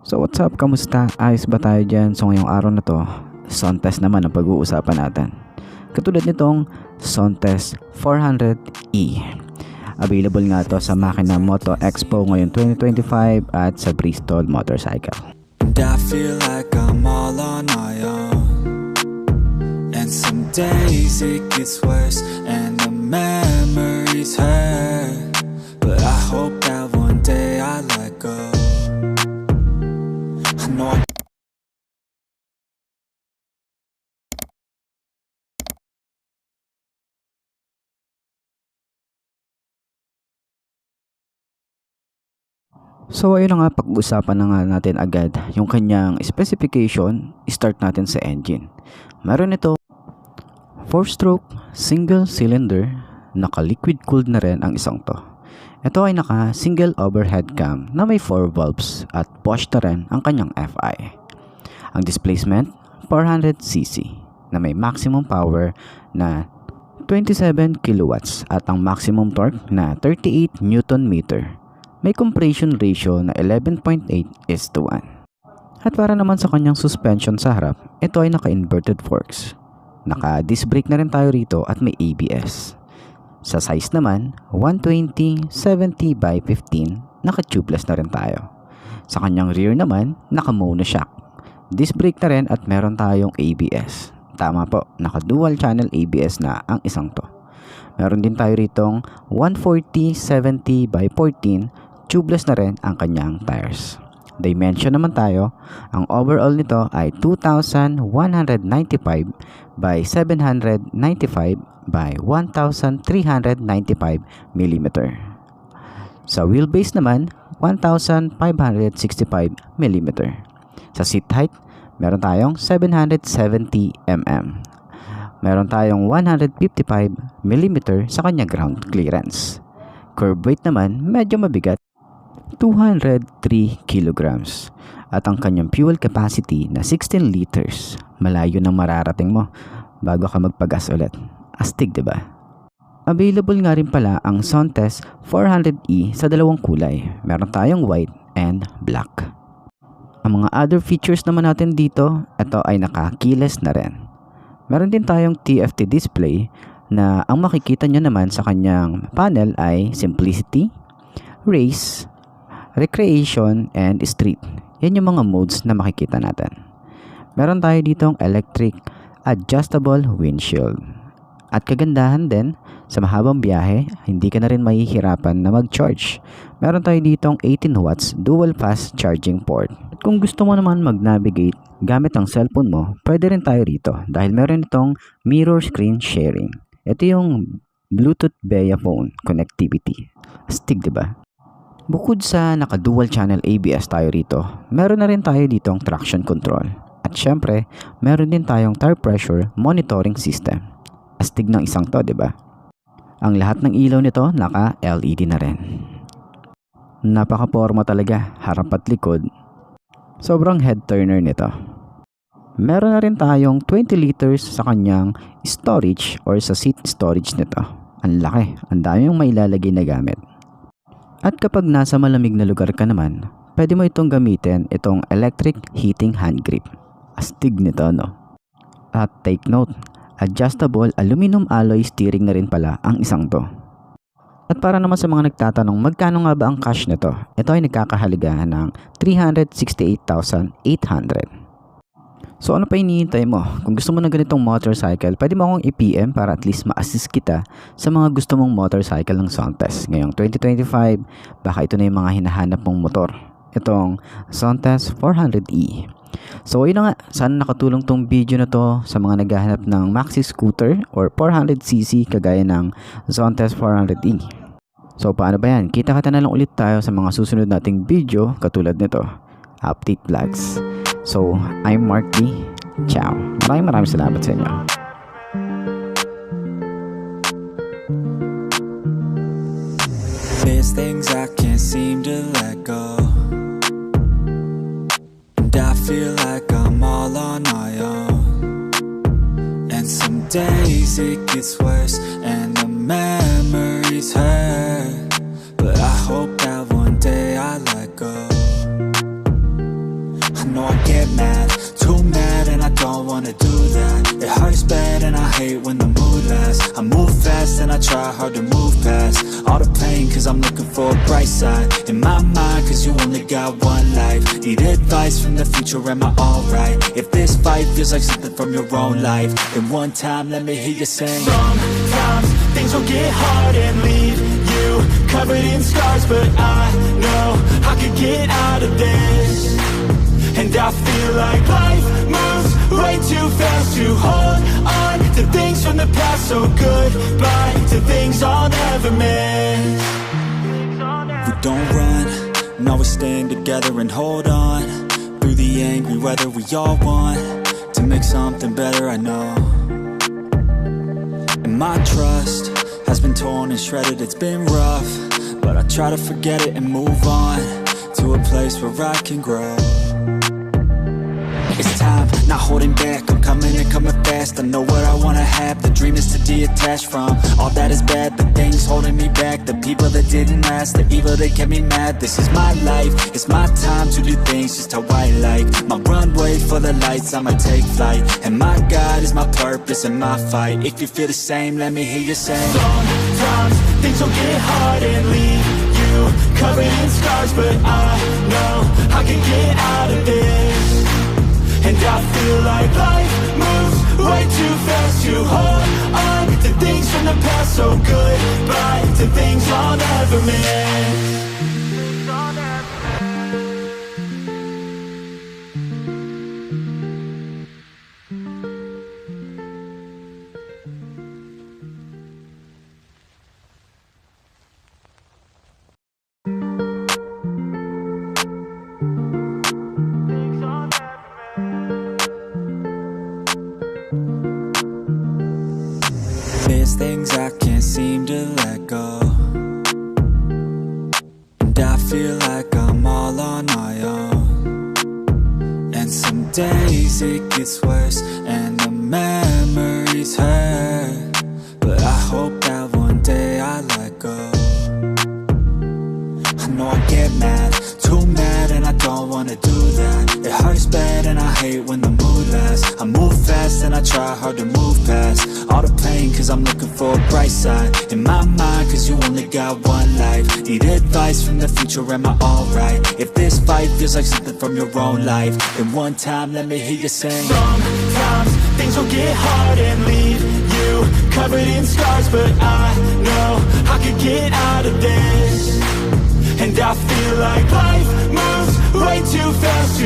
So what's up, kamusta? Ayos ba tayo dyan? So ngayong araw na to, sound test naman ang pag-uusapan natin. Katulad nitong sound test 400E. Available nga to sa Makina Moto Expo ngayon 2025 at sa Bristol Motorcycle. And I feel like I'm all on my own. And some days it gets worse and the memories hurt. But I hope that one day I let go. I know I So ayun na nga, pag-usapan na nga natin agad yung kanyang specification. Start natin sa engine. Meron ito 4-stroke single cylinder, naka-liquid cooled na rin ang isang to. Ito ay naka single overhead cam na may 4 valves at push na rin ang kanyang FI. Ang displacement 400cc na may maximum power na 27 kilowatts at ang maximum torque na 38 Newton meter. May compression ratio na 11.8:1. At para naman sa kanyang suspension sa harap, ito ay naka-inverted forks. Naka-disc brake na rin tayo rito at may ABS. Sa size naman, 120/70/15, naka-tubeless na rin tayo. Sa kanyang rear naman, naka-monoshock. Disc brake na rin at meron tayong ABS. Tama po, naka-dual channel ABS na ang isang to. Meron din tayo ritong 140/70/14, tubeless na rin ang kanyang tires. Dimension naman tayo, ang overall nito ay 2,195/795/1,395 mm. Sa wheelbase naman, 1,565 mm. Sa seat height, meron tayong 770 mm. Meron tayong 155 mm sa kanyang ground clearance. Curb weight naman, medyo mabigat, 203 kilograms. At ang kanyang fuel capacity na 16 liters. Malayo nang mararating mo bago ka magpagas ulit. Astig, diba? Available nga rin pala ang Soundtest 400E sa dalawang kulay. Meron tayong white and black. Ang mga other features naman natin dito, ito ay naka-keyless na rin. Meron din tayong TFT display na ang makikita nyo naman sa kanyang panel ay Simplicity, Race, Recreation, and Street. Yan yung mga modes na makikita natin. Meron tayo ditong electric adjustable windshield. At kagandahan din, sa mahabang biyahe, hindi ka na rin mahihirapan na mag-charge. Meron tayo ditong 18 watts dual fast charging port. At kung gusto mo naman mag-navigate gamit ang cellphone mo, pwede rin tayo rito dahil meron itong mirror screen sharing. Ito yung Bluetooth via phone connectivity. Astig, diba? Bukod sa naka-dual channel ABS tayo rito, meron na rin tayo ditong traction control. At syempre, meron din tayong tire pressure monitoring system. Astig ng isang to, diba? Ang lahat ng ilaw nito naka-LED na rin. Napaka-porma talaga, harap at likod. Sobrang head turner nito. Meron na rin tayong 20 liters sa kanyang storage or sa seat storage nito. Ang laki, ang dami yung mailalagay na gamit. At kapag nasa malamig na lugar ka naman, pwede mo itong gamitin itong electric heating hand grip. Astig nito, no? At take note, adjustable aluminum alloy steering na rin pala ang isang to. At para naman sa mga nagtatanong magkano nga ba ang cash nito, ito ay nagkakahalaga ng 368,800. So ano pa hinihintay mo? Kung gusto mo ng ganitong motorcycle, pwede mo akong i-PM para at least ma-assist kita sa mga gusto mong motorcycle ng Soundtest. Ngayong 2025, baka ito na yung mga hinahanap mong motor. Itong Soundtest 400E. So yun na nga, sana nakatulong tong video na to sa mga naghahanap ng maxi scooter or 400cc kagaya ng Soundtest 400E. So paano ba yan? Kita-kita na lang ulit tayo sa mga susunod nating video katulad nito. Update vlogs. So, I'm Mark D. Ciao. Maraming salamat sa inyo. There's things I can't seem to let go. And I feel like I'm all on my own. And some days it gets worse and the memories hurt. But I hope that one day I let go. wanna do that. It hurts bad and I hate when the mood lasts. I move fast and I try hard to move past all the pain, cause I'm looking for a bright side in my mind, cause you only got one life. Need advice from the future, am I alright? If this fight feels like something from your own life, then one time let me hear you sing. Sometimes things will get hard and leave you covered in scars, but I know I could get out of this. And I feel like life moves way too fast to hold on to things from the past. So goodbye to things I'll never miss. We don't run, no, we stand together and hold on through the angry weather. We all want to make something better, I know. And my trust has been torn and shredded, it's been rough, but I try to forget it and move on to a place where I can grow. It's time, not holding back, I'm coming and coming fast. I know what I wanna have, the dream is to detach from all that is bad, the things holding me back, the people that didn't last, the evil that kept me mad. This is my life, it's my time to do things just how I like. My runway for the lights, I'ma take flight, and my God is my purpose and my fight. If you feel the same, let me hear you say. Sometimes things will get hard and leave you covered in scars, but I know I can get out of this. And I feel like life moves way too fast to hold on to things from the past. So goodbye to things I'll never miss. There's things I can't seem to let go, and I feel like I'm all on my own. And some days it gets worse and the memories hurt, but I hope that one day I let go. I know I get mad, too mad, and I don't wanna do that. It hurts bad and I hate when the mood lasts. I move fast and I try hard to move past all the pain, cause I'm looking for a bright side in my mind, cause you only got one life. Need advice from the future, am I alright? If this fight feels like something from your own life, then one time let me hear you sing. Sometimes things will get hard and leave you covered in scars, but I know I could get out of this. And I feel like life moves way too fast to